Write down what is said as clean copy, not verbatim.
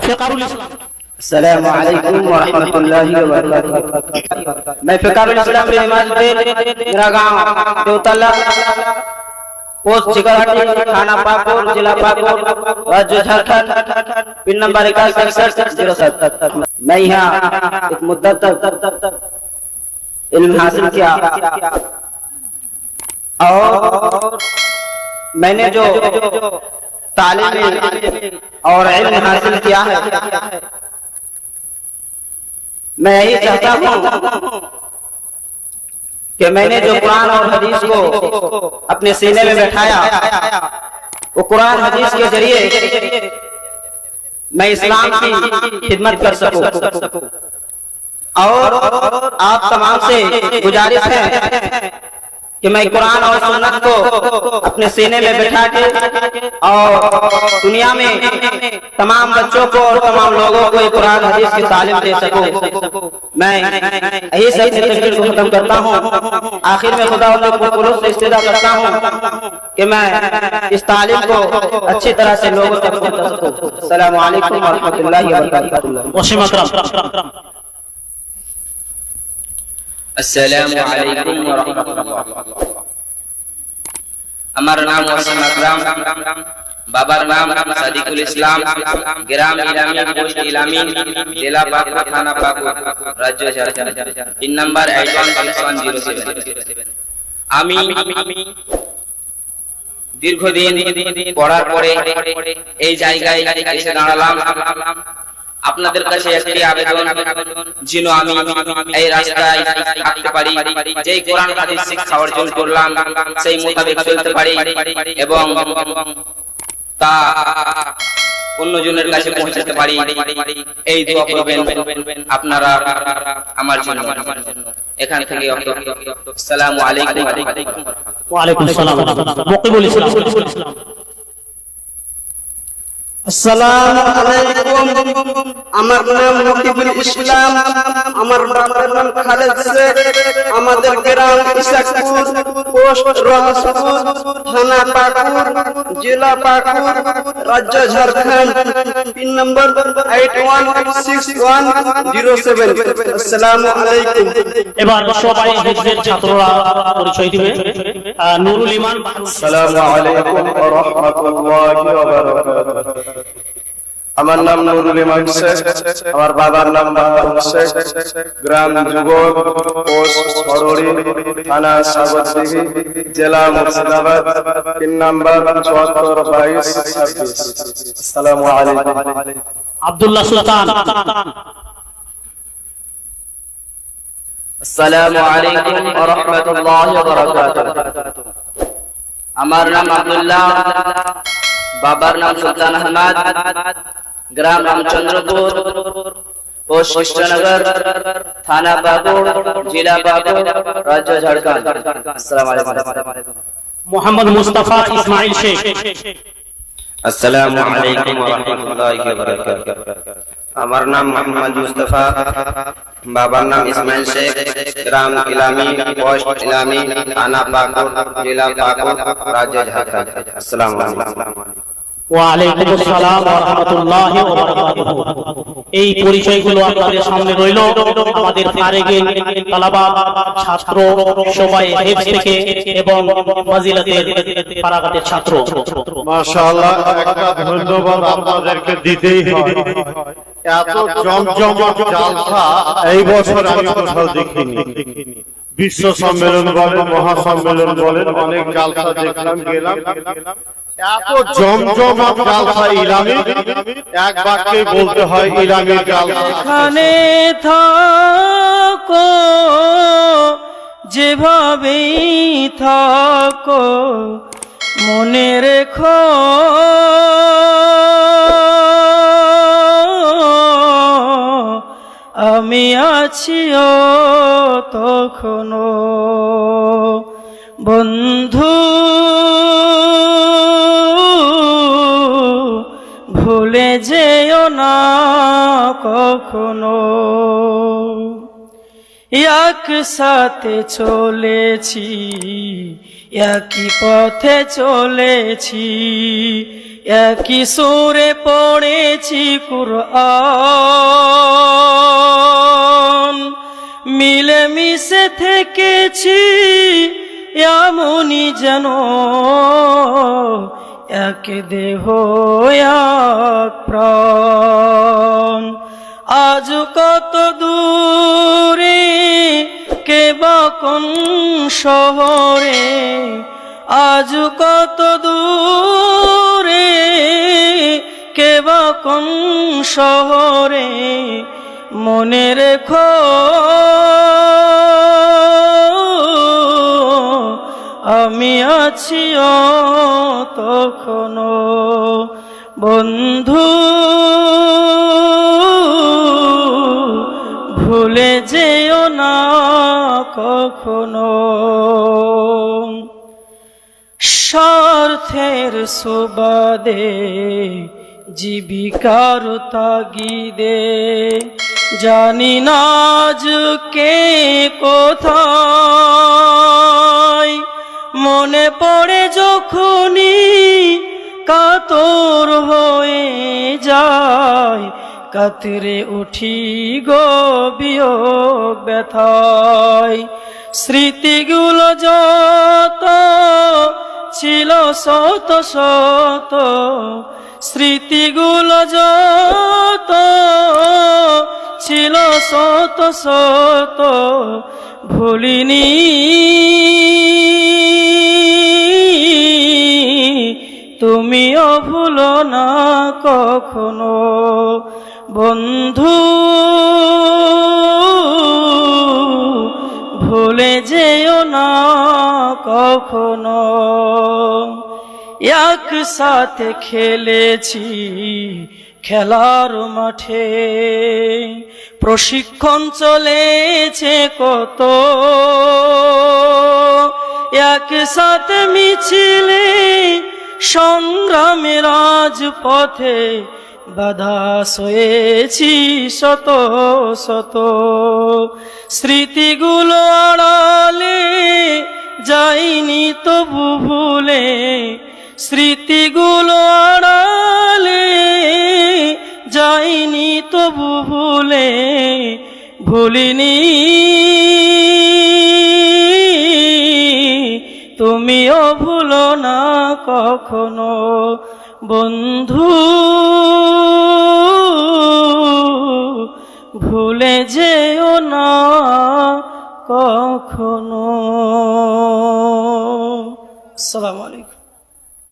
फिकारुल इस्लाम। अस्सलाम वालेकुम व रहमतुल्लाहि व बरकातहू। मैं फिकारुल इस्लाम रहमान मेरा गांव देवतला पोस्ट जिगरहट्टी थाना पाकुर जिला पाकुर राज्य झारखंड पिन नंबर 816707। मैं यहाँ एक मुद्दत तक इल्म हासिल किया और मैंने जो तालीम और इल्म हासिल किया है, मैं यही चाहता हूँ कि मैंने जो कुरान और हदीस को अपने सीने में बैठाया, वो कुरान हदीस के जरिए मैं इस्लाम की खिदमत कर सकूं। और आप तमाम से गुजारिश है कि मैं कुरान और सुन्नत को अपने सीने में बैठा के और दुनिया में तमाम बच्चों को और तमाम लोगों को ये कुरान हदीस की तालीम दे सकूं। मैं यही सब तकरीर को खत्म करता हूँ। आखिर में खुदा से इस्तेदा करता हूँ कि मैं इस तालीम को अच्छी तरह से लोगों तक पहुंचा सकूं। अस्सलामु अलैकुम व रहमतुल्लाहि व बरकातहू। अस्सलामु अलैकुम व रहमतुल्लाह। আমার নাম ওয়াসিম আকরাম, বাবার নাম সাদিকুল ইসলাম, গ্রাম ইলামি, পোস্ট ইলামি, জেলা পাকুর, থানা পাকুর, রাজ্য ঝাড়খণ্ড, পিন নাম্বার 816107। আমি দীর্ঘদিন পড়ার পরে এই জায়গায় এসে দাঁড়ালাম। আপনাদের কাছে একটি আবেদন, যেন আমি এই রাস্তায় থাকতে পারি, যেই কোরআন হাদিস শিক্ষা অর্জন করলাম সেই মোতাবেক চলতে পারি এবং তা অন্যজনের কাছে পৌঁছাতে পারি। এই দোয়া করবেন আপনারা আমার জন্য। এখান থেকে আসসালামু আলাইকুম ওয়া আলাইকুম আসসালাম। মুকিবুল ইসলাম। আসসালামু আলাইকুম। আমার নাম মুকিবুল ইসলাম, আমার বাবার নাম খালেদ শেখ, আমাদের গ্রাম ইসাকপুর, পোস্ট রহসপুর, থানা পাকুর, জেলা পাকুর, রাজ্য ঝাড়খণ্ড, পিন নম্বর 816107। আসসালামু আলাইকুম। এবার সবাই হিজবের ছাত্ররা পরিচয় দিবে। নুরুল ইমান। আসসালামু আলাইকুম ওয়া রাহমাতুল্লাহি ওয়া বারাকাতুহু। আমার নাম নুরুল ইমান শেখ, আমার বাবার নাম বাহাদুর শেখ, গ্রাম যুগল, পোস্ট সরড়ি, থানা সাগরদিঘি, জেলা মুর্শিদাবাদ, পিন নাম্বার 742226। আসসালামু আলাইকুম। আব্দুল্লাহ সুলতান। আসসালামু আলাইকুম ওয়া রাহমাতুল্লাহি ওয়া বারাকাতুহু। আমার নাম আব্দুল্লাহ, বাবার নাম সুলতান আহমদ, গ্রাম রামচন্দ্রপুর, পোস্ট কৃষ্ণনগর, থানা পাকুর, জেলা পাকুর, রাজ্য ঝাড়খণ্ড। আসসালামু আলাইকুম। মোহাম্মদ মুস্তাফা ইসমাইল শেখ। আসসালামু আলাইকুম ওয়া রাহমাতুল্লাহি ওয়া বারাকাতুহু। আমার নাম মোহাম্মদ মুস্তাফা, বাবার নাম ইসমাইল শেখ, গ্রাম ইলামি, পোস্ট ইলামি, থানা পাকুর, জেলা পাকুর, রাজ্য ঝাড়খণ্ড। আসসালামু আলাইকুম। ওয়া আলাইকুম আসসালাম ওয়া রাহমাতুল্লাহি ওয়া বারাকাতুহু। এই পরিচয়গুলো আপনাদের সামনে রইল। আমাদের ফারেগের তালাবা ছাত্র সবাই হেফজ থেকে এবং ফাজিলাতের ফারাগাতের ছাত্র। মাশাআল্লাহ, একটা ধন্যবাদ আপনাদেরকে দিতেই হয়। এত জমজমাট জালসা এই বছর আমি কোথাও দেখিনি। বিশ্ব সম্মেলন বলেন, মহাসম্মেলন বলেন, অনেক জালসা দেখলাম, গেলাম। এত জমজমাট জালসা ইলামি, এক বাক্যে বলতে হয় ইলামি জালসা। এখানে থাকো, যেভাবেই থাকো, মনে রেখো আমি আছিও তখনো। বন্ধু ভুলে যেও না কখনো। একসাথে চলেছি, একই পথে চলেছি, একই সুরে পড়েছি কুরআন, মিলেমিশে থেকেছি এমনই যেন এক দেহ এক প্রাণ। আজ কত দূরে কে বা কোন শহরে, আজ কত দূরে কে বা কোন শহরে, মনে রেখো আমি আছি তখনো। বন্ধু ভুলে যেও না কখনো। স্বার্থের সুবাদে জীবিকার তাগিদে জানি না আজ কে কোথায়, মনে পড়ে যখনই কাতর হয়ে যায়, কাতরে উঠি গো বিয়োগ ব্যথায়। স্মৃতিগুলো যত ছিল শত শত, স্মৃতিগুলো যত ছিল শত শত, ভুলিনি তুমিও ভুলো না কখনো। বন্ধু ভুলে যেও না কখনো। একসাথে খেলেছি খেলার মাঠে, প্রশিক্ষণ চলেছে কত, একসাথে মিছিলে সংগ্রামের রাজপথে বাধা সয়েছি শত শত। স্মৃতিগুলো আড়ালে যাইনি তবু ভুলে, স্মৃতিগুলো আড়ালে যাইনি তবু ভুলে, ভুলিনি তুমিও ভুলো না কখনো। বন্ধু ভুলে যেও না কখনো। আসসালামু আলাইকুম।